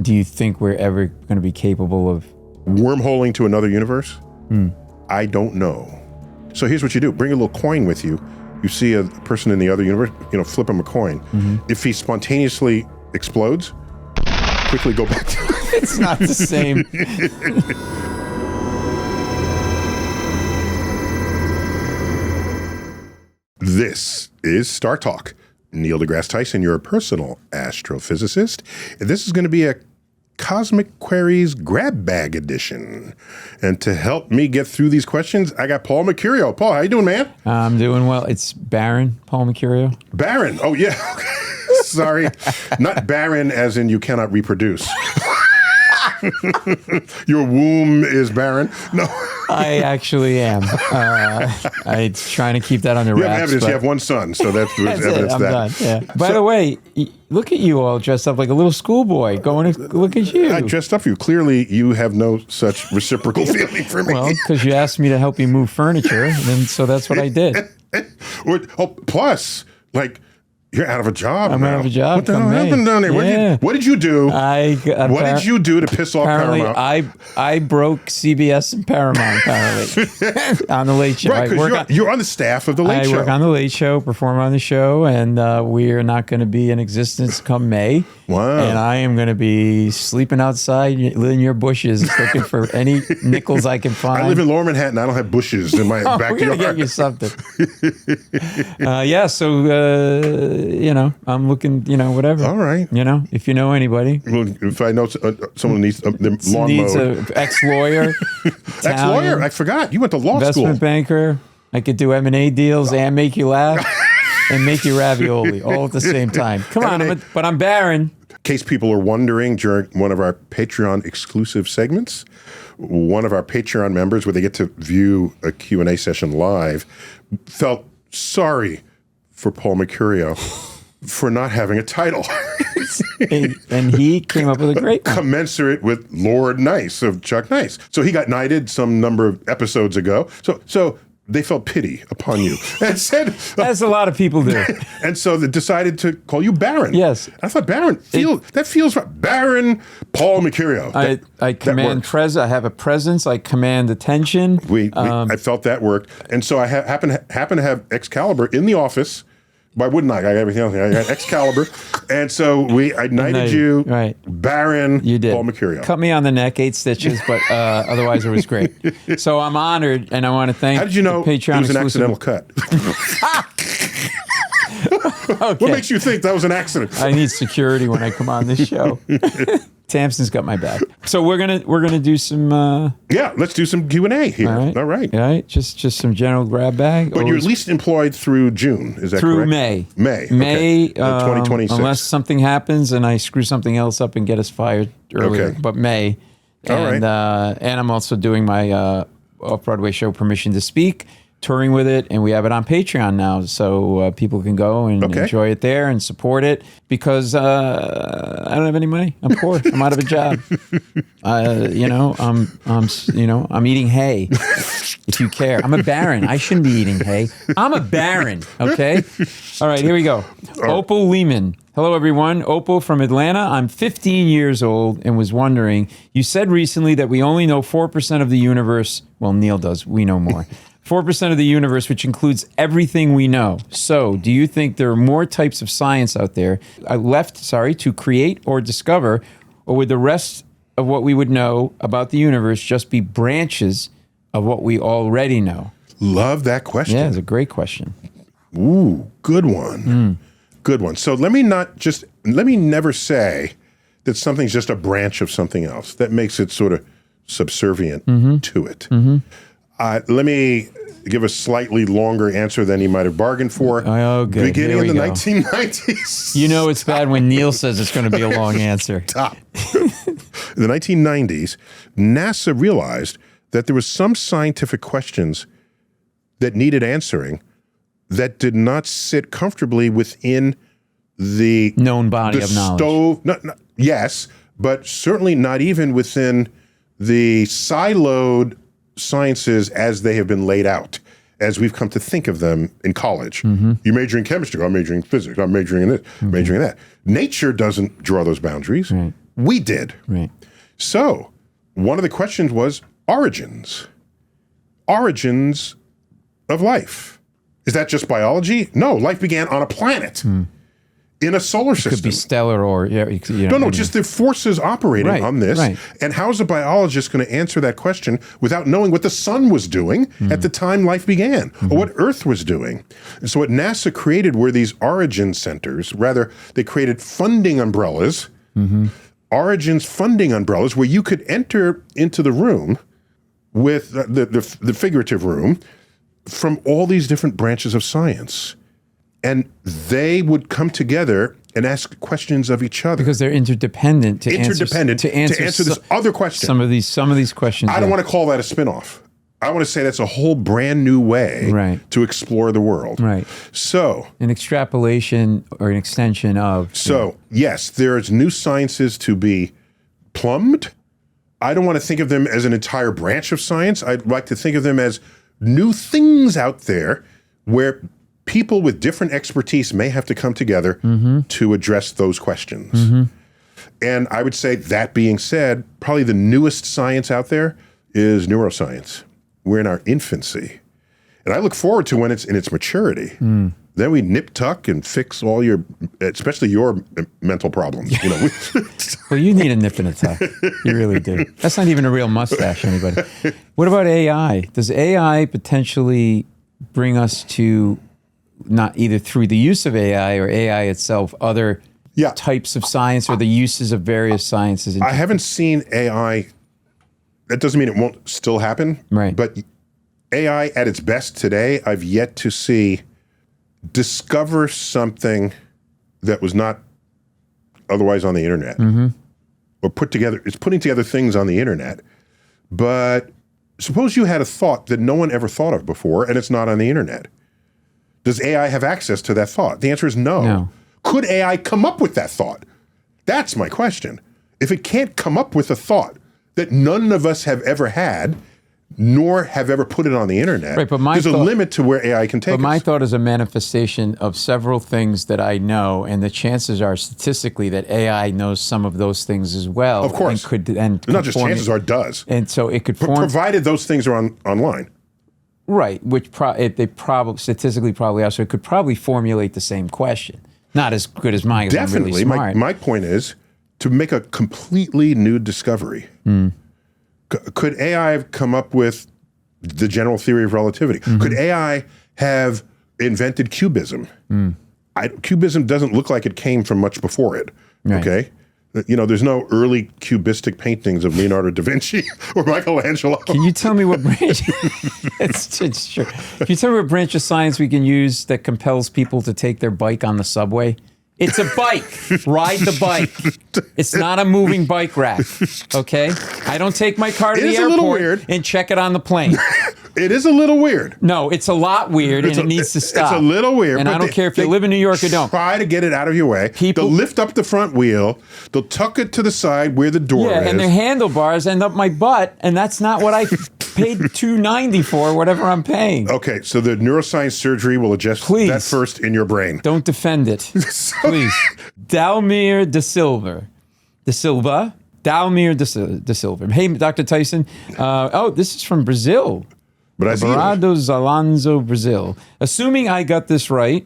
Do you think we're ever going to be capable of wormholing to another universe? I don't know. So here's what you do. Bring a little coin with you. You see a person in the other universe, flip him a coin. If he spontaneously explodes, quickly go back to It's not the same. This is StarTalk. Neil deGrasse Tyson, your personal astrophysicist. This is going to be a Cosmic Queries Grab Bag Edition. And to help me get through these questions, I got Paul Mecurio. Paul, how you doing, man? I'm doing well. It's Baron Paul Mecurio. Baron. Oh, yeah. Sorry. Not barren as in you cannot reproduce. Your womb is barren? No. I actually am. I'm trying to keep that under wraps. You have evidence. You have one son, so that's evidence I'm that. done. Yeah. By the way, look at you all dressed up like a little schoolboy. Going to look at you. I dressed up for you. Clearly, you have no such reciprocal feeling for me. Well, because you asked me to help you move furniture, and so that's what I did. Plus, you're out of a job. I'm out of a job. What the hell happened down there? Yeah. What did you do? What did you do to piss off apparently Paramount? I broke CBS and Paramount apparently on the Late Show. Right, because you're on the staff of the Late Show. I work on the Late Show, perform on the show, and we are not going to be in existence come May. Wow. And I am going to be sleeping outside in your bushes looking for any nickels I can find. I live in Lower Manhattan. I don't have bushes in my backyard. We're going to get you something. I'm looking, whatever. All right. If you know anybody. Well, if I know someone needs lawn needs mowed. an ex-lawyer. Ex-lawyer? I forgot. You went to law school. Investment banker. I could do M&A deals and make you laugh and make you ravioli all at the same time. Come on, but I'm barren. In case people are wondering, during one of our Patreon exclusive segments, one of our Patreon members, where they get to view a Q&A session live, felt sorry for Paul Mecurio for not having a title. And he came up with a great one. Commensurate with Lord Nice of Chuck Nice. So he got knighted some number of episodes ago. So they felt pity upon you and said... As a lot of people do. And so they decided to call you Baron. Yes. I thought Baron, that feels right. Baron Paul Mecurio. I command I have a presence. I command attention. I felt that worked. And so I happen to have Excalibur in the office. Why wouldn't I? I got everything else. I got Excalibur. And so I knighted you, right. Baron you did. Paul Mecurio. Cut me on the neck, 8 stitches, but otherwise it was great. So I'm honored, and I want to thank How did you know Patreon it was an exclusive. accidental cut? Okay. What makes you think that was an accident? I need security when I come on this show. Tamsin's got my back. So we're gonna do some. Yeah, let's do some Q&A here. All right. All right. Just some general grab bag. But you're at least employed through June. Is that through correct? May. May. May. Okay. 2026. Unless something happens and I screw something else up and get us fired earlier. Okay. But May. All right. And I'm also doing my off-Broadway show, Permission to Speak, touring with it, and we have it on Patreon now, so people can go and enjoy it there and support it, because I don't have any money. I'm poor. I'm out of a job. I'm eating hay. If you care, I'm a baron. I shouldn't be eating hay. I'm a baron. Okay. All right. Here we go. Opal Lehman. Hello, everyone. Opal from Atlanta. I'm 15 years old and was wondering, you said recently that we only know 4% of the universe. Well, Neil does. We know more. 4% of the universe, which includes everything we know. So, do you think there are more types of science out there to create or discover, or would the rest of what we would know about the universe just be branches of what we already know? Love that question. Yeah, it's a great question. Ooh, good one. Good one. So let me never say that something's just a branch of something else. That makes it sort of subservient to it. Let me give a slightly longer answer than you might have bargained for. Oh, good. Beginning in the go. 1990s. You know it's bad when Neil says it's going to be a long answer. Top. In the 1990s, NASA realized that there was some scientific questions that needed answering that did not sit comfortably within the known body of knowledge. Yes, but certainly not even within the siloed sciences as they have been laid out, as we've come to think of them in college. You major in chemistry, I'm majoring in physics, I'm majoring in this, majoring in that. Nature doesn't draw those boundaries. We did. Right. So one of the questions was origins. Origins of life. Is that just biology? No, life began on a planet in a solar system. Could be stellar or No, just the forces operating on this. Right. And how's a biologist going to answer that question without knowing what the sun was doing at the time life began, or what Earth was doing? And so what NASA created were these origin centers. Rather, they created funding umbrellas, origins funding umbrellas, where you could enter into the room with the figurative room from all these different branches of science. And they would come together and ask questions of each other. Because they're interdependent to answer this other question. Some of these questions. I don't want to call that a spin-off. I want to say that's a whole brand new way to explore the world. Right. So an extrapolation or an extension of. So yes, there's new sciences to be plumbed. I don't want to think of them as an entire branch of science. I'd like to think of them as new things out there where people with different expertise may have to come together to address those questions. And I would say, that being said, probably the newest science out there is neuroscience. We're in our infancy. And I look forward to when it's in its maturity. Then we nip tuck and fix all your, especially your mental problems. You know, well, you need a nip and a tuck. You really do. That's not even a real mustache, anybody. What about AI? Does AI potentially bring us to, not either through the use of AI or AI itself, other types of science or the uses of various sciences? I haven't seen AI. That doesn't mean it won't still happen. Right. But AI at its best today, I've yet to see discover something that was not otherwise on the internet. Or it's putting together things on the internet. But suppose you had a thought that no one ever thought of before and it's not on the internet. Does AI have access to that thought? The answer is no. Could AI come up with that thought? That's my question. If it can't come up with a thought that none of us have ever had, nor have ever put it on the internet, but there's a limit to where AI can take us. But my thought is a manifestation of several things that I know, and the chances are statistically that AI knows some of those things as well. Of course. Not just chances are, does. And so it could form... Provided those things are online. Right, which they probably statistically probably are, so it could probably formulate the same question. Not as good as mine, because I'm really smart. My point is to make a completely new discovery. Could AI have come up with the general theory of relativity? Could AI have invented cubism? Cubism doesn't look like it came from much before it, okay? You know, there's no early cubistic paintings of Leonardo da Vinci or Michelangelo. Can you tell me what branch? It's true. Can you tell me what branch of science we can use that compels people to take their bike on the subway? It's a bike. Ride the bike. It's not a moving bike rack. Okay? I don't take my car to the airport and check it on the plane. It is a little weird. No, it's a lot weird, and it needs to stop. It's a little weird. And I don't care if you live in New York or don't. Try to get it out of your way. They'll lift up the front wheel. They'll tuck it to the side where the door is. Yeah, and their handlebars end up my butt, and that's not what I paid $290 for, whatever I'm paying. Okay, so the neuroscience surgery will adjust that first in your brain. Don't defend it. Please. Dalmir de Silva. Dalmir de Silva. Hey, Dr. Tyson. This is from Brazil. Barados Alonso, Brazil. Assuming I got this right,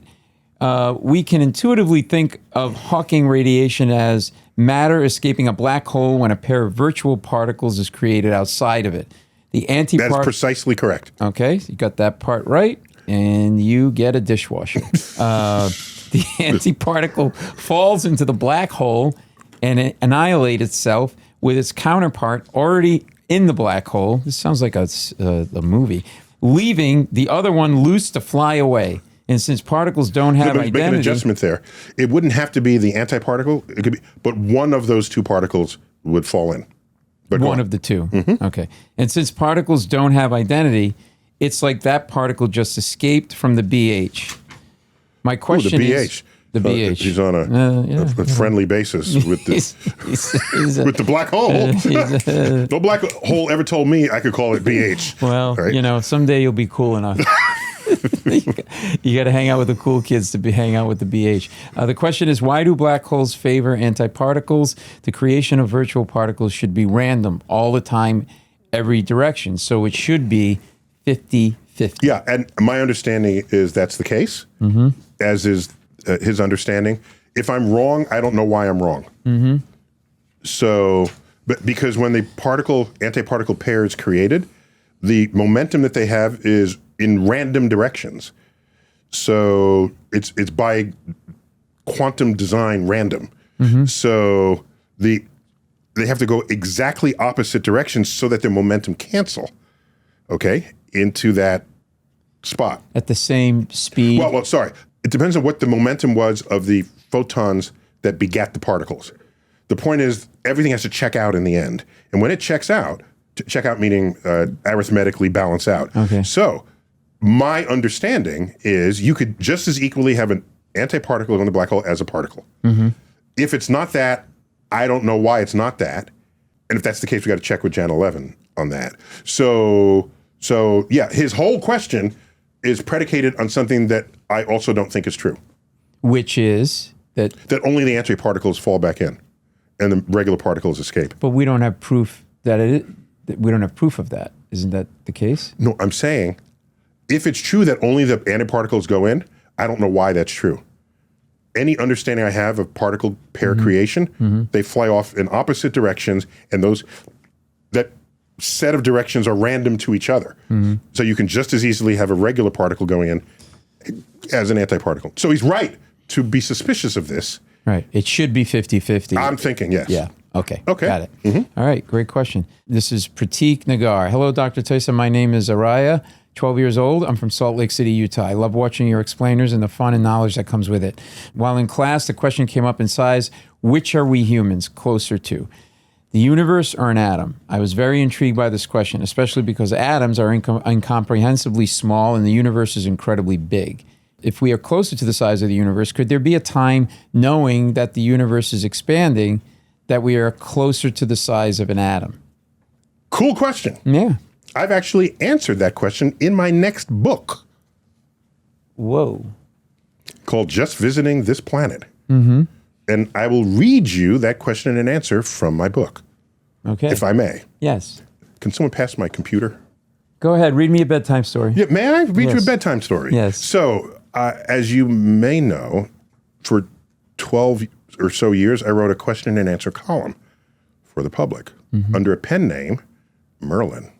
we can intuitively think of Hawking radiation as matter escaping a black hole when a pair of virtual particles is created outside of it. The That is precisely correct. Okay, so you got that part right, and you get a dishwasher. The antiparticle falls into the black hole and it annihilates itself with its counterpart already in the black hole. This sounds like a movie. Leaving the other one loose to fly away. And since particles don't have identity... Make an adjustment there. It wouldn't have to be the antiparticle. It could be, but one of those two particles would fall in. But one of the two. Okay. And since particles don't have identity, it's like that particle just escaped from the BH. My question is... The BH. He's on a friendly basis with with the black hole. No black hole ever told me I could call it BH. Well, someday you'll be cool enough. You got to hang out with the cool kids to hang out with the BH. The question is, why do black holes favor antiparticles? The creation of virtual particles should be random all the time, every direction. So it should be 50-50. Yeah, and my understanding is that's the case, as is his understanding. If I'm wrong, I don't know why I'm wrong. So, but because when the antiparticle pair is created, the momentum that they have is in random directions. So it's by quantum design random. So they have to go exactly opposite directions so that their momentum cancel, okay, into that spot. At the same speed? Well, sorry. It depends on what the momentum was of the photons that begat the particles. The point is everything has to check out in the end. And when it checks out, check out meaning arithmetically balance out. Okay. So my understanding is you could just as equally have an antiparticle in the black hole as a particle. If it's not that, I don't know why it's not that. And if that's the case, we got to check with Jan 11 on that. So yeah, his whole question is predicated on something that I also don't think is true. Which is that only the antiparticles fall back in and the regular particles escape. But we don't have proof that we don't have proof of that. Isn't that the case? No, I'm saying if it's true that only the antiparticles go in, I don't know why that's true. Any understanding I have of particle pair creation, they fly off in opposite directions, and that set of directions are random to each other. So you can just as easily have a regular particle going in as an antiparticle. So he's right to be suspicious of this. Right. It should be 50-50. I'm thinking, yes. Yeah. Okay. Okay. Got it. All right. Great question. This is Pratik Nagar. Hello, Dr. Tyson. My name is Araya, 12 years old. I'm from Salt Lake City, Utah. I love watching your explainers and the fun and knowledge that comes with it. While in class, the question came up in size, which are we humans closer to? The universe or an atom? I was very intrigued by this question, especially because atoms are incomprehensibly small and the universe is incredibly big. If we are closer to the size of the universe, could there be a time, knowing that the universe is expanding, that we are closer to the size of an atom? Cool question. Yeah. I've actually answered that question in my next book. Whoa. Called Just Visiting This Planet. And I will read you that question and answer from my book. Okay. If I may. Yes. Can someone pass my computer? Go ahead. Read me a bedtime story. Yeah, may I read you a bedtime story? Yes. So, as you may know, for 12 or so years, I wrote a question and answer column for the public under a pen name, Merlin.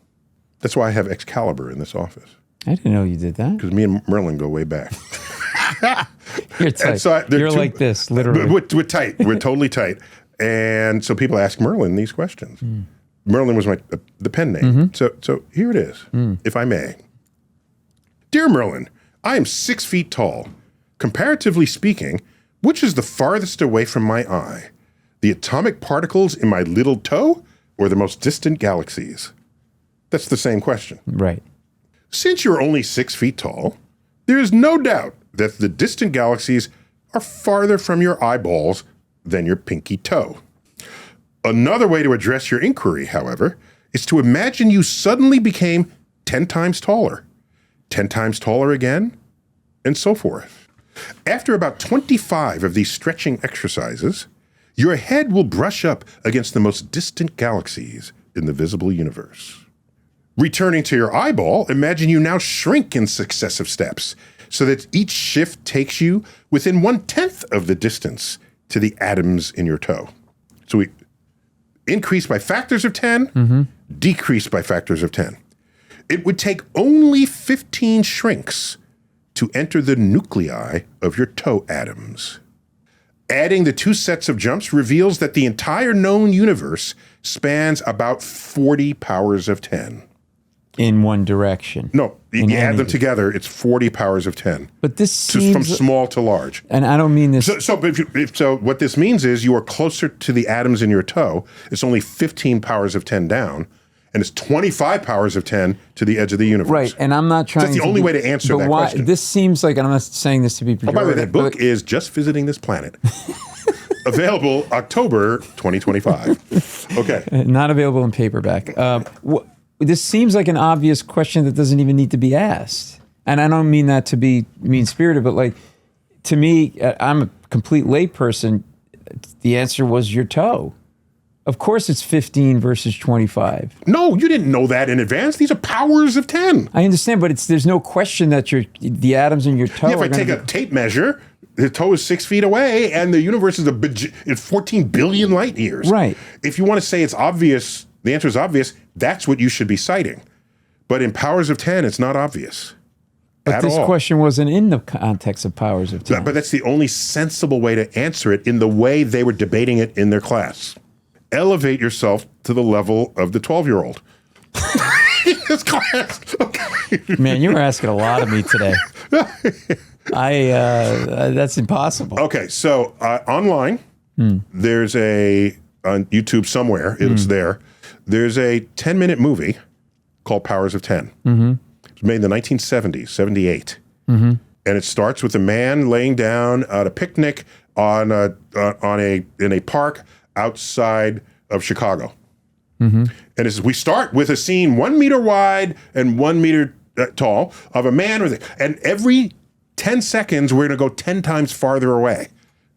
That's why I have Excalibur in this office. I didn't know you did that. Because me and Merlin go way back. You're tight. So You're like this, literally. We're tight. We're totally tight. And so people ask Merlin these questions. Merlin was the pen name. So here it is, if I may. Dear Merlin, I am 6 feet tall. Comparatively speaking, which is the farthest away from my eye? The atomic particles in my little toe or the most distant galaxies? That's the same question. Right. Since you're only 6 feet tall, there is no doubt that the distant galaxies are farther from your eyeballs than your pinky toe. Another way to address your inquiry, however, is to imagine you suddenly became 10 times taller, 10 times taller again, and so forth. After about 25 of these stretching exercises, your head will brush up against the most distant galaxies in the visible universe. Returning to your eyeball, imagine you now shrink in successive steps so that each shift takes you within 1/10 of the distance to the atoms in your toe. So we increase by factors of 10, decrease by factors of 10. It would take only 15 shrinks to enter the nuclei of your toe atoms. Adding the two sets of jumps reveals that the entire known universe spans about 40 powers of 10. In one direction. No, you add them together, it's 40 powers of 10. But this seems... From small to large. And I don't mean this... So what this means is you are closer to the atoms in your toe. It's only 15 powers of 10 down, and it's 25 powers of 10 to the edge of the universe. Right, and I'm not trying That's the only way to answer that question. This seems like, and I'm not saying this to be pejorative. Oh, by the way, that book is Just Visiting This Planet. Available October 2025. Okay. Not available in paperback. This seems like an obvious question that doesn't even need to be asked. And I don't mean that to be mean-spirited, but like, to me, I'm a complete layperson. The answer was your toe. Of course it's 15 versus 25. No, you didn't know that in advance. These are powers of 10. I understand, but there's no question that the atoms in your toe If I take a tape measure, the toe is 6 feet away, and the universe is it's 14 billion light years. Right. If you want to say it's obvious, the answer is obvious, that's what you should be citing. But in powers of 10, it's not obvious. But this question wasn't in the context of powers of 10. But that's the only sensible way to answer it in the way they were debating it in their class. Elevate yourself to the level of the 12-year-old. This class. Okay. Man, you were asking a lot of me today. That's impossible. Okay, so online, there's on YouTube somewhere, it's there. There's a 10-minute movie called Powers of 10. It was made in the 1970s, 78. And it starts with a man laying down at a picnic in a park outside of Chicago. And it says, we start with a scene 1 meter wide and 1 meter tall of a man and every 10 seconds we're going to go 10 times farther away.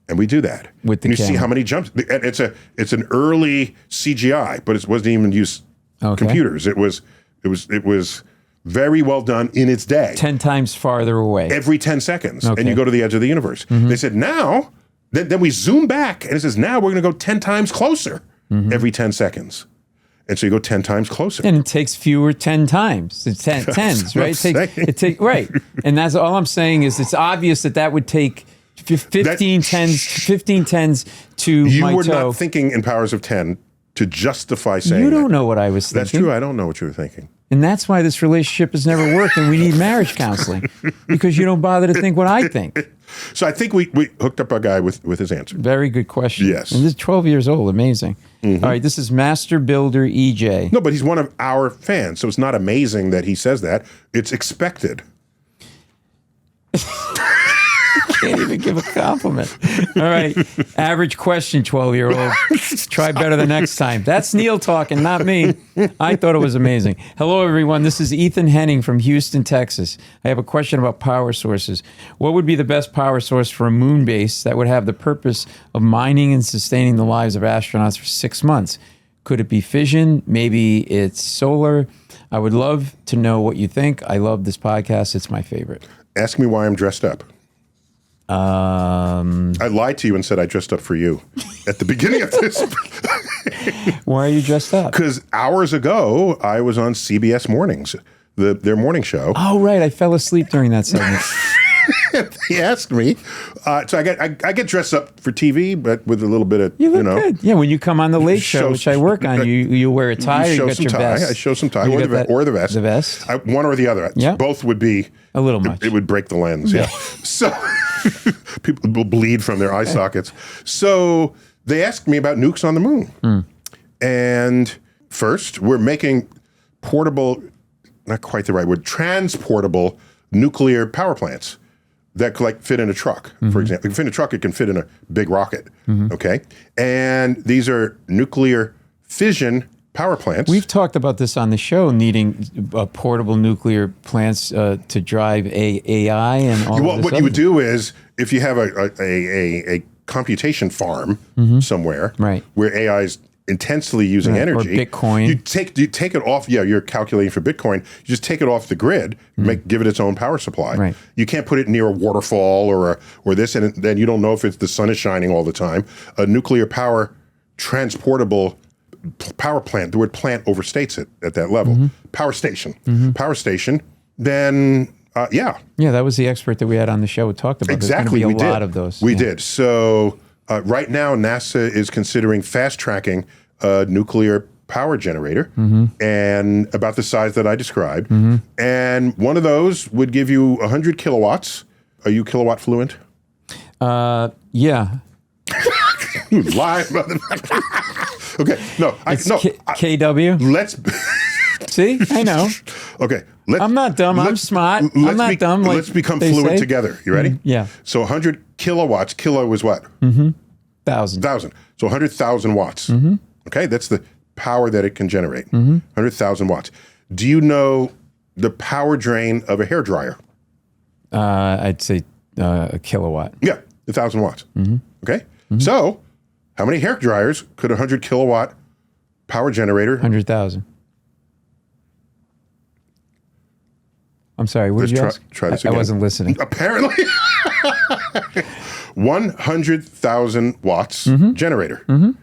And we do that. With the and you camera. see how many jumps. And it's an early CGI, but it wasn't even use computers. It was very well done in its day. 10 times farther away. Every 10 seconds. And you go to the edge of the universe. They said, now, then we zoom back, and it says, now we're going to go 10 times closer every 10 seconds. And so you go 10 times closer. And it takes fewer 10 times. It's tens, right? Right. And that's all I'm saying is it's obvious that would take 15 tens to you my were toe. not thinking in powers of 10 to justify saying You don't that. know what I was thinking. That's true. I don't know what you were thinking. And that's why this relationship has never worked and we need marriage counseling because you don't bother to think what I think. So I think we hooked up a guy with his answer. Very good question. Yes. And this is 12 years old. Amazing. All right. This is Master Builder EJ. No, but he's one of our fans, so it's not amazing that he says that. It's expected. Can't even give a compliment. All right. Average question, 12-year-old. Try better the next time. That's Neil talking, not me. I thought it was amazing. Hello, everyone. This is Ethan Henning from Houston, Texas. I have a question about power sources. What would be the best power source for a moon base that would have the purpose of mining and sustaining the lives of astronauts for 6 months? Could it be fission? Maybe it's solar. I would love to know what you think. I love this podcast. It's my favorite. Ask me why I'm dressed up. I lied to you and said I dressed up for you at the beginning of this. Why are you dressed up? Because hours ago, I was on CBS Mornings, their morning show. Oh, right. I fell asleep during that segment. He asked me. So I get dressed up for TV, but with a little bit of, You look good. Yeah, when you come on the Late Show, Show- which I work on, you wear a tie or you show got some your tie. vest. I show some tie You or got the vest. The vest? One or the other. Yeah. Both would be A little much. It would break the lens. Yeah. So people will bleed from their eye sockets. So they asked me about nukes on the moon. And first, we're making portable, not quite the right word, transportable nuclear power plants that could like fit in a truck, for example. It can fit in a truck, it can fit in a big rocket, okay? And these are nuclear fission power plants. We've talked about this on the show, needing portable nuclear plants to drive AI and all of this. What you would do is, if you have a computation farm somewhere Right. where AI is intensely using energy, or Bitcoin. you take it off. Yeah, you're calculating for Bitcoin. You just take it off the grid, give it its own power supply. Right. You can't put it near a waterfall or this, and then you don't know if the sun is shining all the time. A nuclear power transportable power plant. The word plant overstates it at that level. Power station. Power station. Then yeah. Yeah, that was the expert that we had on the show who talked about Exactly, there's going to be a lot of those. We did. So right now, NASA is considering fast-tracking a nuclear power generator, and about the size that I described. And one of those would give you 100 kilowatts. Are you kilowatt fluent? Yeah. You lie, motherfucker. Okay, no. KW. Let's... See? I know. Okay. I'm not dumb. I'm smart. I'm not dumb. Like let's become they fluent say. together. You ready? Yeah. So 100 kilowatts. Kilo is what? 1,000. 1,000. So 100,000 watts. Okay, that's the power that it can generate. 100,000 watts. Do you know the power drain of a hairdryer? I'd say a kilowatt. Yeah, 1,000 watts. Okay? So, how many hair dryers could a 100 kilowatt power generator? 100,000. I'm sorry, what did you ask? Try this I again. wasn't listening. Apparently. 100,000 watts generator.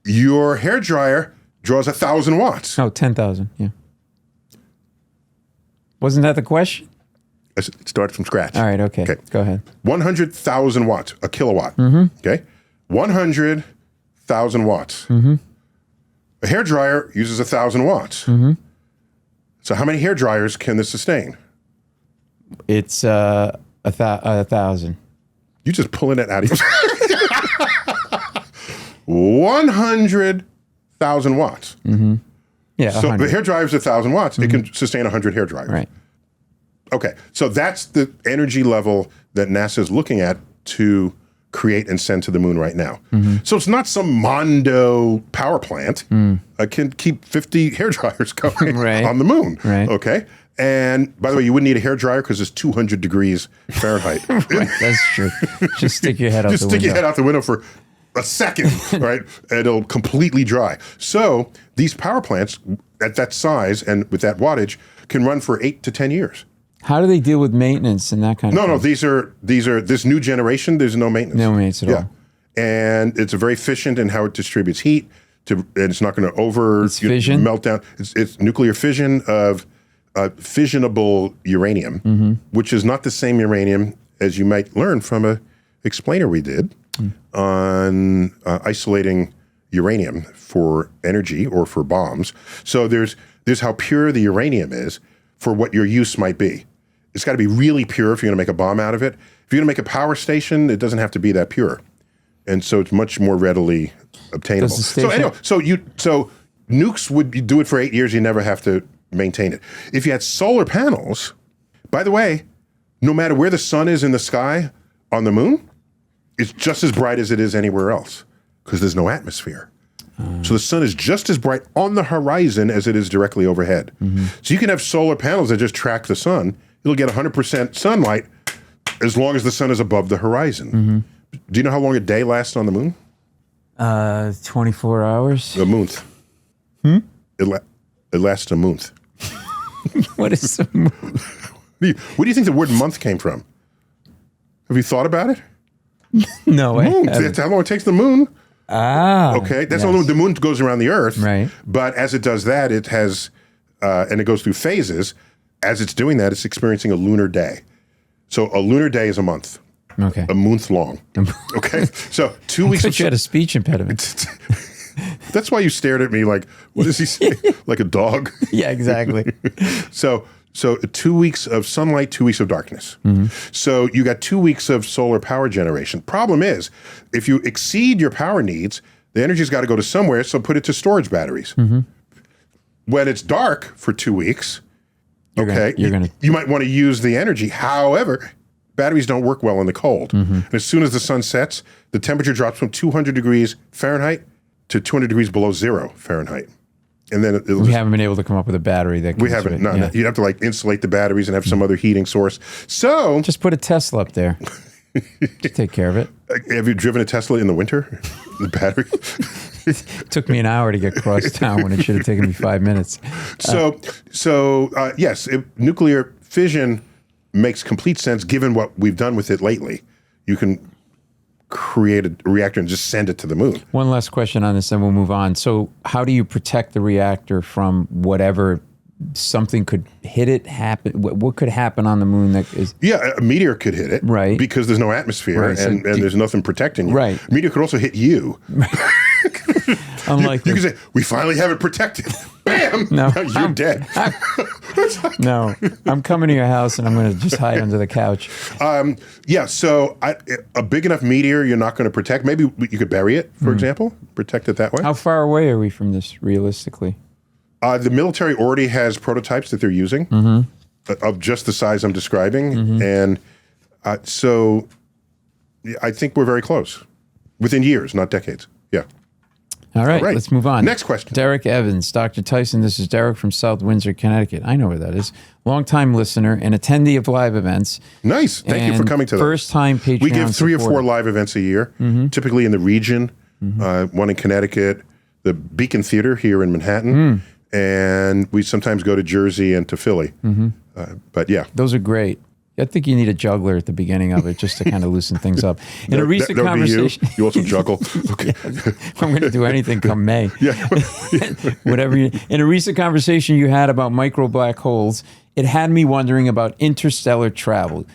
Your hair dryer draws 1,000 watts. Oh, 10,000, yeah. Wasn't that the question? It started from scratch. All right, okay. Go ahead. 100,000 watts, a kilowatt. Okay? 100,000 watts. A hair dryer uses 1,000 watts. So how many hair dryers can this sustain? It's 1,000. You just pulling it out of your 100,000 watts. Yeah, So 100. the hair dryer is 1,000 watts. It can sustain 100 hair dryers. Right. Okay, so that's the energy level that NASA is looking at to create and send to the moon right now. So it's not some Mondo power plant. It can keep 50 hair dryers going on the moon. Right. Okay. And by the way, you wouldn't need a hair dryer because it's 200 degrees Fahrenheit. Right, that's true. Just stick your head out the window. Just stick your head out the window for a second, right? And it'll completely dry. So these power plants at that size and with that wattage can run for 8 to 10 years. How do they deal with maintenance and that kind of thing? No, these are this new generation. There's no maintenance. No maintenance at all. And it's very efficient in how it distributes heat. And it's not going to fission? melt down. It's nuclear fission of fissionable uranium, which is not the same uranium as you might learn from a explainer we did on isolating uranium for energy or for bombs. So there's how pure the uranium is for what your use might be. It's got to be really pure if you're going to make a bomb out of it. If you're going to make a power station, it doesn't have to be that pure. And so it's much more readily obtainable. So anyway, so nukes would do it for 8 years. You never have to maintain it. If you had solar panels, by the way, no matter where the sun is in the sky on the moon, it's just as bright as it is anywhere else because there's no atmosphere. So the sun is just as bright on the horizon as it is directly overhead. So you can have solar panels that just track the sun. It'll get 100% sunlight as long as the sun is above the horizon. Do you know how long a day lasts on the moon? 24 hours. A month. It lasts a month. What is a month? Where do you think the word month came from? Have you thought about it? No, That's how long it takes the moon. Okay, that's how long the moon goes around the Earth. Right. But as it does that, it has, and it goes through phases. As it's doing that, it's experiencing a lunar day. So a lunar day is a month. Okay. A month long. Okay. So 2 weeks. But you had a speech impediment. That's why you stared at me like, what does he say? Like a dog? Yeah, exactly. So 2 weeks of sunlight, 2 weeks of darkness. So you got 2 weeks of solar power generation. Problem is, if you exceed your power needs, the energy's got to go to somewhere, so put it to storage batteries. When it's dark for 2 weeks, you might want to use the energy. However, batteries don't work well in the cold. And as soon as the sun sets, the temperature drops from 200 degrees Fahrenheit to 200 degrees below 0 Fahrenheit. And then we haven't been able to come up with a battery that can we haven't. No, you'd have to like insulate the batteries and have some other heating source. So just put a Tesla up there. Just take care of it. Have you driven a Tesla in the winter? The battery? It took me an hour to get across town when it should have taken me 5 minutes. Yes, nuclear fission makes complete sense given what we've done with it lately. You can create a reactor and just send it to the moon. One last question on this, then we'll move on. So how do you protect the reactor from whatever something could hit it, happen? What could happen on the moon that is... Yeah, a meteor could hit it. Right. Because there's no atmosphere and there's nothing protecting you. Right. A meteor could also hit you. Unlikely. You can say, we finally have it protected. Bam! No, you're dead. No, I'm coming to your house and I'm going to just hide under the couch. So a big enough meteor you're not going to protect. Maybe you could bury it, for example, protect it that way. How far away are we from this, realistically? The military already has prototypes that they're using of just the size I'm describing. And so I think we're very close. Within years, not decades. Yeah. All right, let's move on. Next question. Derek Evans. Dr. Tyson, this is Derek from South Windsor, Connecticut. I know where that is. Longtime listener and attendee of live events. Nice. Thank you for coming to those. First-time Patreon We give 3 or 4 supporter. live events a year, typically in the region, one in Connecticut, the Beacon Theater here in Manhattan, and we sometimes go to Jersey and to Philly. But yeah. Those are great. I think you need a juggler at the beginning of it just to kind of loosen things up. In a recent that would be conversation, you also juggle. Okay. I'm going to do anything come May. Yeah. Whatever. In a recent conversation you had about micro black holes, it had me wondering about interstellar travel.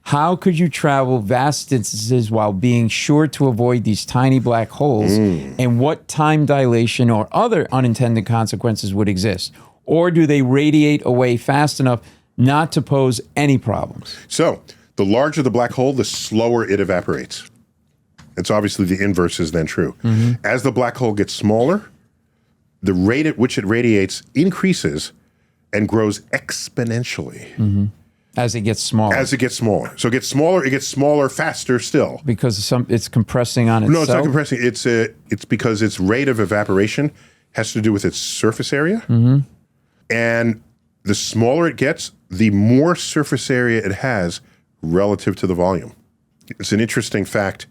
How could you travel vast distances while being sure to avoid these tiny black holes? And what time dilation or other unintended consequences would exist? Or do they radiate away fast enough not to pose any problems? So the larger the black hole, the slower it evaporates. It's obviously the inverse is then true. As the black hole gets smaller, the rate at which it radiates increases and grows exponentially. As it gets smaller. As it gets smaller. So it gets smaller faster still. Because it's compressing on itself? No, it's not compressing. It's because its rate of evaporation has to do with its surface area. And the smaller it gets, the more surface area it has relative to the volume. It's an interesting fact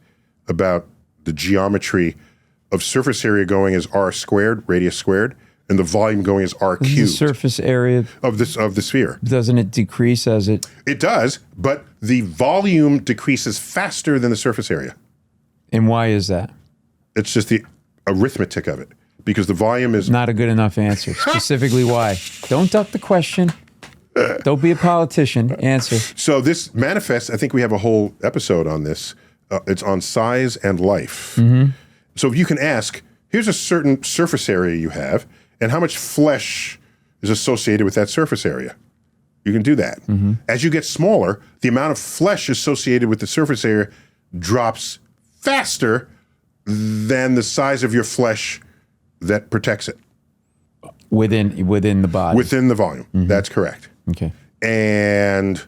about the geometry of surface area going as r squared, radius squared, and the volume going as r The cubed surface area, of the sphere. doesn't it decrease as it... It does, but the volume decreases faster than the surface area. And why is that? It's just the arithmetic of it, because the volume is... Not a good enough answer. Specifically why? Don't duck the question. Don't be a politician. Answer. So this manifests, I think we have a whole episode on this. It's on size and life. So if you can ask, here's a certain surface area you have, and how much flesh is associated with that surface area. You can do that. As you get smaller, the amount of flesh associated with the surface area drops faster than the size of your flesh that protects it. Within the body. Within the volume. That's correct. Okay. And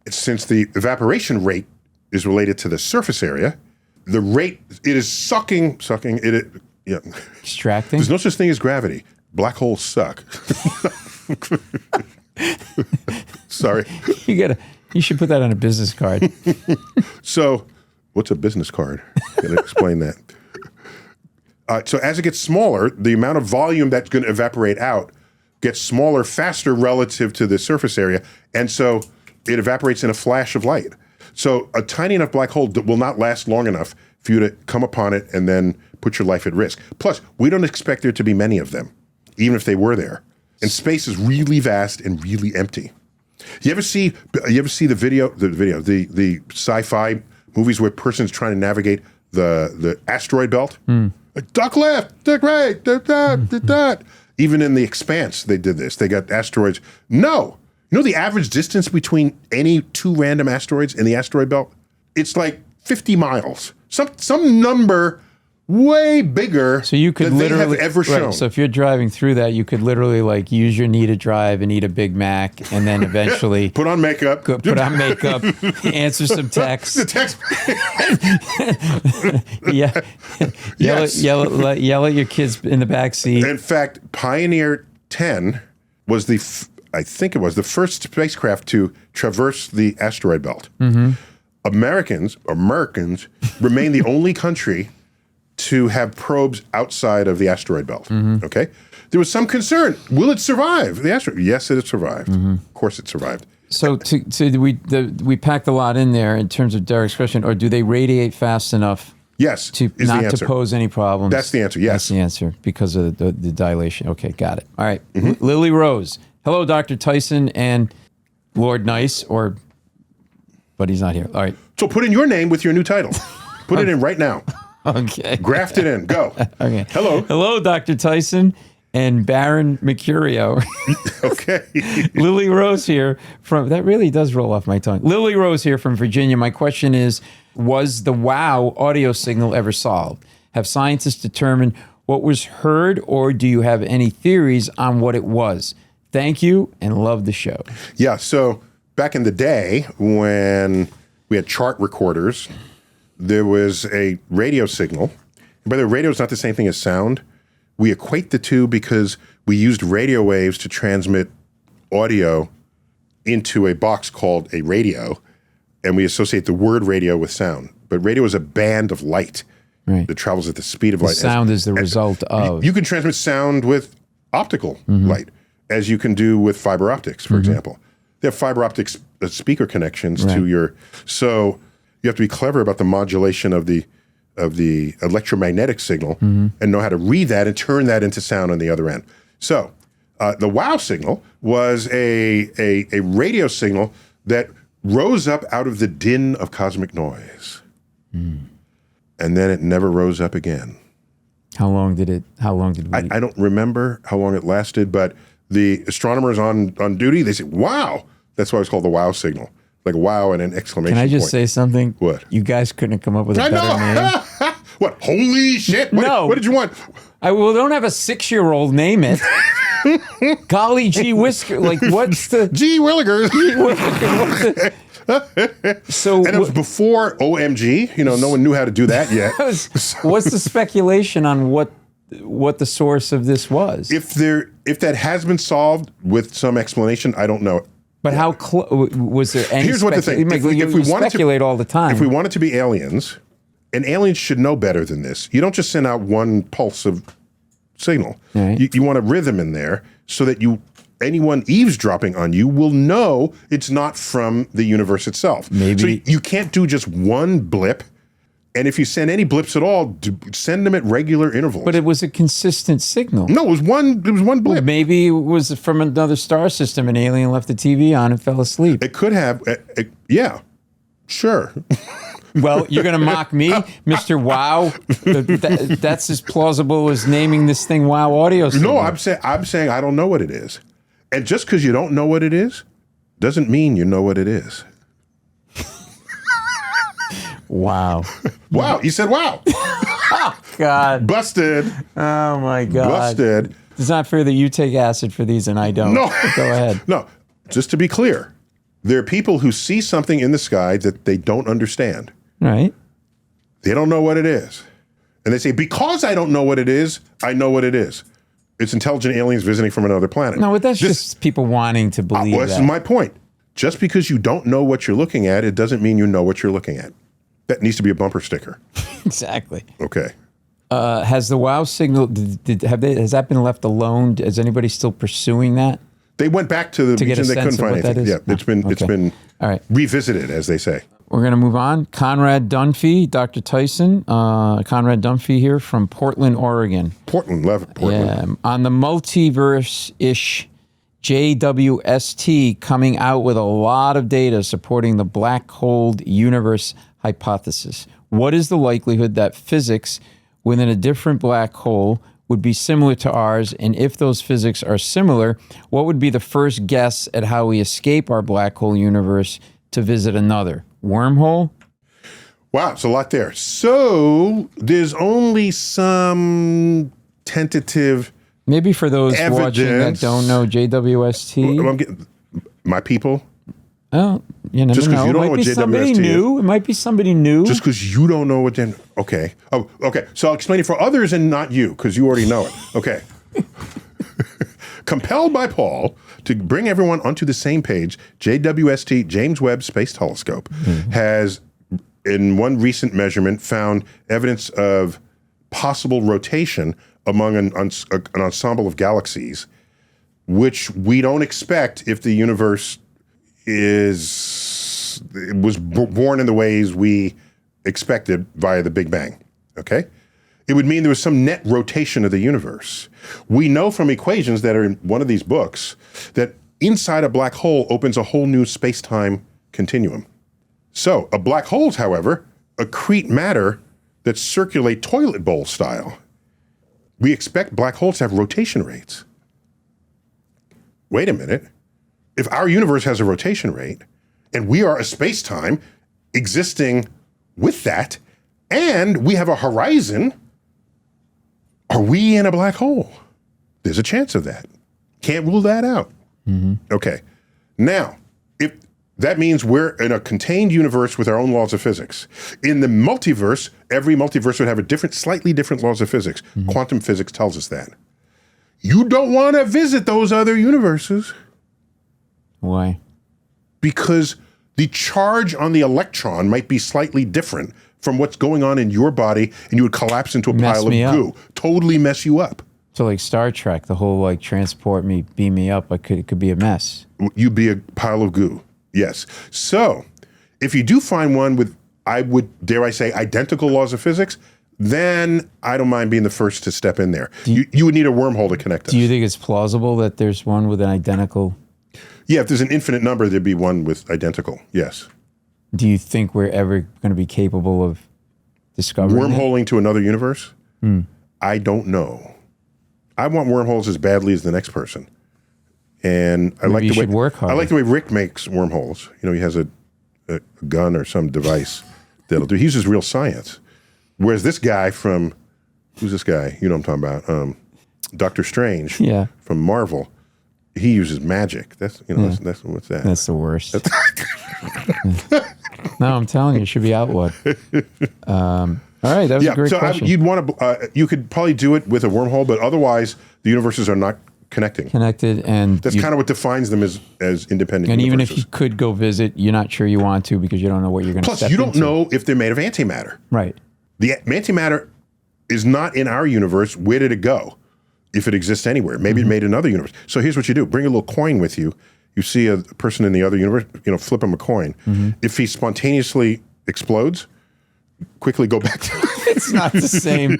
since the evaporation rate is related to the surface area, the rate it is sucking it. Yeah. Extracting? There's no such thing as gravity. Black holes suck. Sorry. You should put that on a business card. So, what's a business card? Can I explain that? So as it gets smaller, the amount of volume that's going to evaporate out gets smaller faster relative to the surface area, and so it evaporates in a flash of light. So a tiny enough black hole will not last long enough for you to come upon it and then put your life at risk. Plus, we don't expect there to be many of them, even if they were there. And space is really vast and really empty. You ever see the sci-fi movies where a person's trying to navigate the asteroid belt? Like, duck left, duck right, duck that. Even in The Expanse, they did this. They got asteroids. No. You know the average distance between any 2 random asteroids in the asteroid belt? It's like 50 miles. Some number way bigger So you could than they literally have ever shown. Right, so if you're driving through that, you could literally like use your knee to drive and eat a Big Mac, and then eventually Put on makeup. put on makeup, answer some texts. The text. Yeah, Yes. yell at your kids in the back seat. In fact, Pioneer 10 was I think it was the first spacecraft to traverse the asteroid belt. Americans remain the only country to have probes outside of the asteroid belt. Okay, there was some concern. Will it survive the asteroid? Yes, it survived. Of course, it survived. So we packed a lot in there in terms of Derek's question. Or do they radiate fast enough? Yes, To is not the answer. to pose any problems. That's the answer. Yes. That's the answer because of the dilation. Okay, got it. All right. Lily Rose. Hello, Dr. Tyson and Lord Nice, but he's not here. All right. So put in your name with your new title. Put it in right now. Okay. Graft it in. Go. Okay. Hello. Hello, Dr. Tyson and Baron Mecurio. Okay. Lily Rose here from, that really does roll off my tongue. Lily Rose here from Virginia. My question is, was the WOW audio signal ever solved? Have scientists determined what was heard, or do you have any theories on what it was? Thank you and love the show. Yeah. So back in the day when we had chart recorders, there was a radio signal. By the way, radio is not the same thing as sound. We equate the two because we used radio waves to transmit audio into a box called a radio, and we associate the word radio with sound. But radio is a band of light that travels at the speed of light. Sound is the result of. You can transmit sound with optical light, as you can do with fiber optics, for example. They have fiber optics speaker connections to your. So you have to be clever about the modulation of the electromagnetic signal and know how to read that and turn that into sound on the other end. So the wow signal was a radio signal that rose up out of the din of cosmic noise. And then it never rose up again. How long did we? I don't remember how long it lasted, but the astronomers on duty, they said, wow. That's why it's called the wow signal. Like wow and an exclamation point. Can I just say something? What? You guys couldn't have come up with a better name. What? Holy shit. No. What did you want? Don't have a 6-year-old name it. Golly gee whisker. Like, what's the... Gee Willikers. So, and it was before OMG. No one knew how to do that yet. What's the speculation on what the source of this was? If that has been solved with some explanation, I don't know. But how was there any... Here's what the thing. If we speculate all the time. If we want it to be aliens, and aliens should know better than this, you don't just send out one pulse of signal. Right. You want a rhythm in there so that anyone eavesdropping on you will know it's not from the universe itself. Maybe. So you can't do just one blip. And if you send any blips at all, send them at regular intervals. But it was a consistent signal. No, it was one blip. Well, maybe it was from another star system. An alien left the TV on and fell asleep. It could have. Yeah, sure. Well, you're going to mock me, Mr. Wow? That's as plausible as naming this thing Wow Audio Signal. No, I'm saying I don't know what it is. And just because you don't know what it is, doesn't mean you know what it is. Wow. Wow. You said wow. Oh, God. Busted. Oh, my God. Busted. It's not fair that you take acid for these and I don't. No. Go ahead. No. Just to be clear, there are people who see something in the sky that they don't understand. Right. They don't know what it is. And they say, because I don't know what it is, I know what it is. It's intelligent aliens visiting from another planet. No, but that's just people wanting to believe that. This is my point. Just because you don't know what you're looking at, it doesn't mean you know what you're looking at. That needs to be a bumper sticker. Exactly. Okay. Has the WOW signal, has that been left alone? Is anybody still pursuing that? They went back to the region. They couldn't find anything. Yeah, it's been all right. Revisited, as they say. We're going to move on. Conrad Dunphy, Dr. Tyson. Conrad Dunphy here from Portland, Oregon. Portland. Yeah. On the multiverse-ish JWST coming out with a lot of data supporting the black hole universe hypothesis. What is the likelihood that physics within a different black hole would be similar to ours? And if those physics are similar, what would be the first guess at how we escape our black hole universe to visit another? Wormhole? Wow, it's a lot there. So there's only some tentative maybe for those evidence. Watching that don't know JWST. My people. Oh, you never just know. You don't it might know be what somebody JWST new. is. It might be somebody new. Just because you don't know what okay. Oh, okay. So I'll explain it for others and not you, because you already know it. Okay. Compelled by Paul to bring everyone onto the same page, JWST, James Webb Space Telescope, has, in one recent measurement, found evidence of possible rotation among an ensemble of galaxies, which we don't expect if the universe was born in the ways we expected via the Big Bang, okay? It would mean there was some net rotation of the universe. We know from equations that are in one of these books that inside a black hole opens a whole new space-time continuum. So, black holes, however, accrete matter that circulate toilet bowl style. We expect black holes to have rotation rates. Wait a minute. If our universe has a rotation rate, and we are a space-time existing with that, and we have a horizon, are we in a black hole? There's a chance of that. Can't rule that out. Okay. Now, if That means we're in a contained universe with our own laws of physics. In the multiverse, every multiverse would have a different, slightly different laws of physics. Quantum physics tells us that. You don't want to visit those other universes. Why? Because the charge on the electron might be slightly different from what's going on in your body, and you would collapse into a pile of goo. Totally mess you up. So like Star Trek, the whole like transport me, beam me up, it could be a mess. You'd be a pile of goo. Yes. So if you do find one with, I would, dare I say, identical laws of physics, then I don't mind being the first to step in there. You would need a wormhole to connect us. Do you think it's plausible that there's one with an identical? Yeah, if there's an infinite number, there'd be one with identical. Yes. Do you think we're ever going to be capable of discovering wormholing to another universe? I don't know. I want wormholes as badly as the next person. And I like the way work harder. I like the way Rick makes wormholes. You know, he has a gun or some device that'll do. He uses real science. Whereas this guy from, who's this guy? You know what I'm talking about? Doctor Strange from Marvel. He uses magic. That's, you know, that's what's that? That's the worst. No, I'm telling you, it should be outlawed. All right, that was a great question. You'd want to, you could probably do it with a wormhole, but otherwise the universes are not connected, and that's kind of what defines them as independent. And universes. even if you could go visit, you're not sure you want to because you don't know what you're going to. Plus, you don't know if they're made of antimatter. Right. The antimatter is not in our universe. Where did it go? If it exists anywhere, maybe it made another universe. So here's what you do: bring a little coin with you. You see a person in the other universe, you know, flip him a coin. If he spontaneously explodes, quickly go back to it's not the same.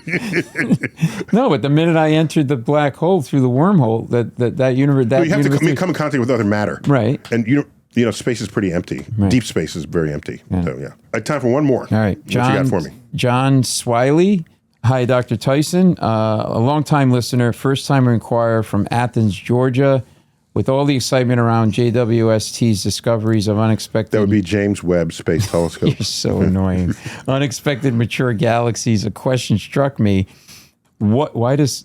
No, but the minute I entered the black hole through the wormhole, that universe, you have to come in contact with other matter, right? And you know, space is pretty empty. Right. Deep space is very empty. Yeah. So yeah, I have time for one more. All right, John, what you got for me? John Swiley. Hi, Dr. Tyson, a longtime listener, first-timer inquirer from Athens, Georgia. With all the excitement around JWST's discoveries of unexpected... That would be James Webb Space Telescope. You're so annoying. Unexpected mature galaxies. A question struck me. Why does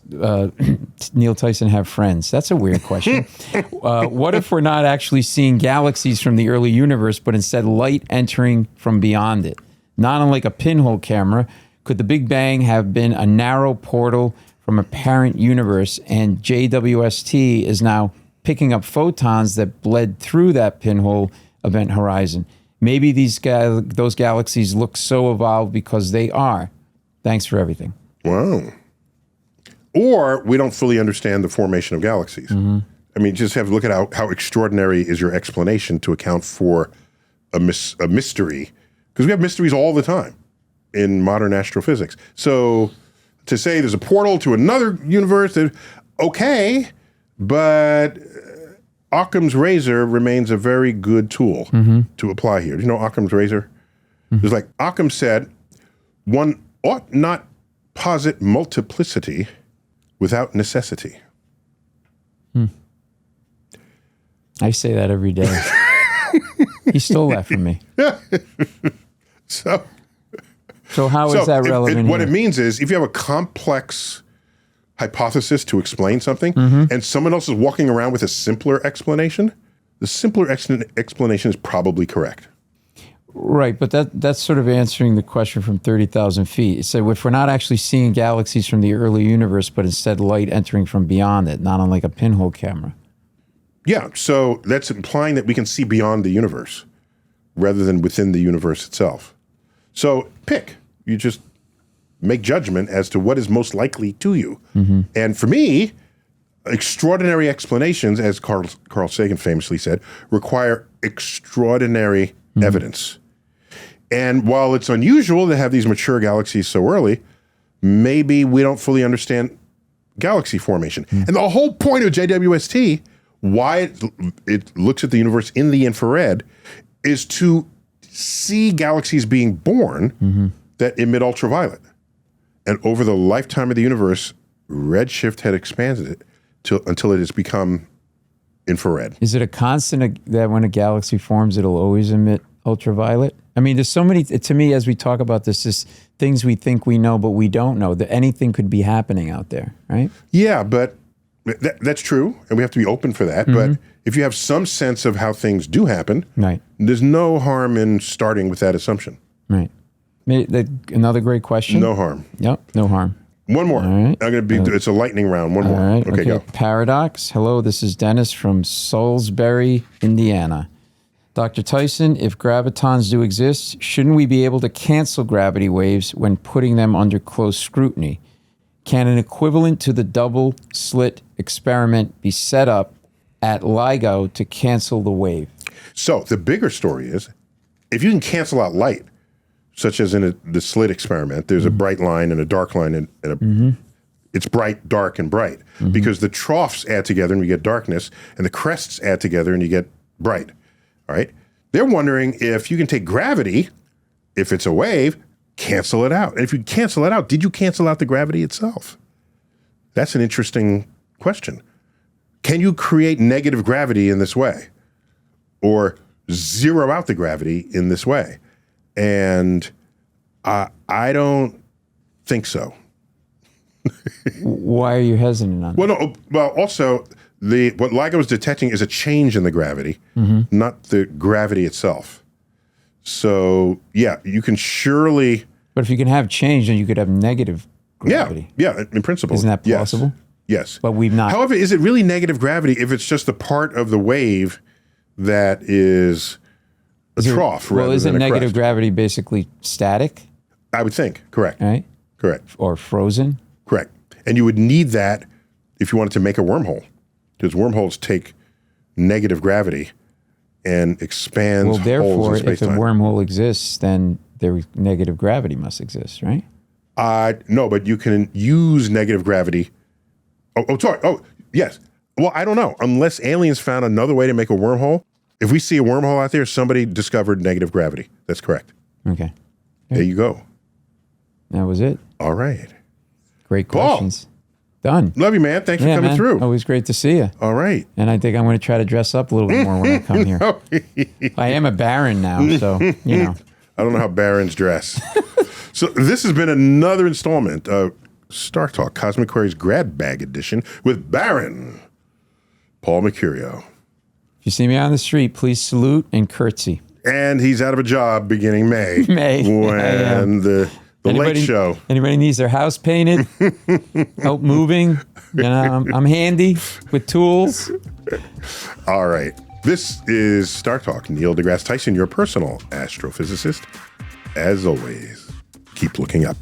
Neil Tyson have friends? That's a weird question. What if we're not actually seeing galaxies from the early universe, but instead light entering from beyond it? Not unlike a pinhole camera, could the Big Bang have been a narrow portal from a parent universe, and JWST is now picking up photons that bled through that pinhole event horizon? Maybe those galaxies look so evolved because they are. Thanks for everything. Wow. Or we don't fully understand the formation of galaxies. I mean, just have to look at how extraordinary is your explanation to account for a mystery. Because we have mysteries all the time in modern astrophysics. So to say there's a portal to another universe, okay, but Occam's razor remains a very good tool to apply here. Do you know Occam's razor? It's like Occam said, one ought not posit multiplicity without necessity. I say that every day. He stole that from me. So how is that relevant? What it means is if you have a complex hypothesis to explain something and someone else is walking around with a simpler explanation, the simpler explanation is probably correct. Right, but that's sort of answering the question from 30,000 feet. It said, if we're not actually seeing galaxies from the early universe, but instead light entering from beyond it, not unlike a pinhole camera. Yeah, so that's implying that we can see beyond the universe rather than within the universe itself. So pick. You just make judgment as to what is most likely to you. And for me, extraordinary explanations, as Carl Sagan famously said, require extraordinary evidence. And while it's unusual to have these mature galaxies so early, maybe we don't fully understand galaxy formation. And the whole point of JWST, why it looks at the universe in the infrared, is to see galaxies being born that emit ultraviolet. And over the lifetime of the universe, redshift had expanded it until it has become infrared. Is it a constant that when a galaxy forms, it'll always emit ultraviolet? I mean, there's so many, to me, as we talk about this things we think we know, but we don't know, that anything could be happening out there, right? Yeah, but That's true, and we have to be open for that. But if you have some sense of how things do happen, Right. there's no harm in starting with that assumption. Right. Another great question. No harm. Yep. No harm. One more. right. I'm going to be. It's a lightning round. One more. All right. Okay, go. Paradox. Hello, this is Dennis from Salisbury, Indiana. Dr. Tyson, if gravitons do exist, shouldn't we be able to cancel gravity waves when putting them under close scrutiny? Can an equivalent to the double slit experiment be set up at LIGO to cancel the wave? So the bigger story is, if you can cancel out light, such as in the slit experiment, there's a bright line and a dark line, and it's bright, dark, and bright, because the troughs add together and you get darkness, and the crests add together and you get bright. All right? They're wondering if you can take gravity, if it's a wave, cancel it out. And if you cancel it out, did you cancel out the gravity itself? That's an interesting question. Can you create negative gravity in this way? Or zero out the gravity in this way? And I don't think so. Why are you hesitant on that? Well, also, what LIGO is detecting is a change in the gravity, not the gravity itself. So, yeah, you can surely... But if you can have change, then you could have negative gravity. Yeah, in principle. Isn't that possible? Yes. But we've not... However, is it really negative gravity if it's just the part of the wave that is a trough rather than a crest? Well, isn't negative gravity basically static? I would think. Correct. Right? Correct. Or frozen? Correct. And you would need that if you wanted to make a wormhole, because wormholes take negative gravity and expands Well, therefore, holes in if a space-time. wormhole exists, then negative gravity must exist, right? No, but you can use negative gravity. Sorry. Oh, yes. Well, I don't know. Unless aliens found another way to make a wormhole. If we see a wormhole out there, somebody discovered negative gravity. That's correct. Okay. There you go. That was it. All right. Great Paul. questions. Done. Love you, man. Thanks for coming man. through. Always great to see you. All right. And I think I'm going to try to dress up a little bit more when I come here. I am a baron now, so, you know. I don't know how barons dress. So this has been another installment of StarTalk, Cosmic Queries Grad Bag Edition with Baron Paul Mecurio. If you see me on the street, please salute and curtsy. And he's out of a job beginning May. When the late show. Anybody needs their house painted, help moving, you know, I'm handy with tools. All right. This is StarTalk. Neil deGrasse Tyson, your personal astrophysicist. As always, keep looking up.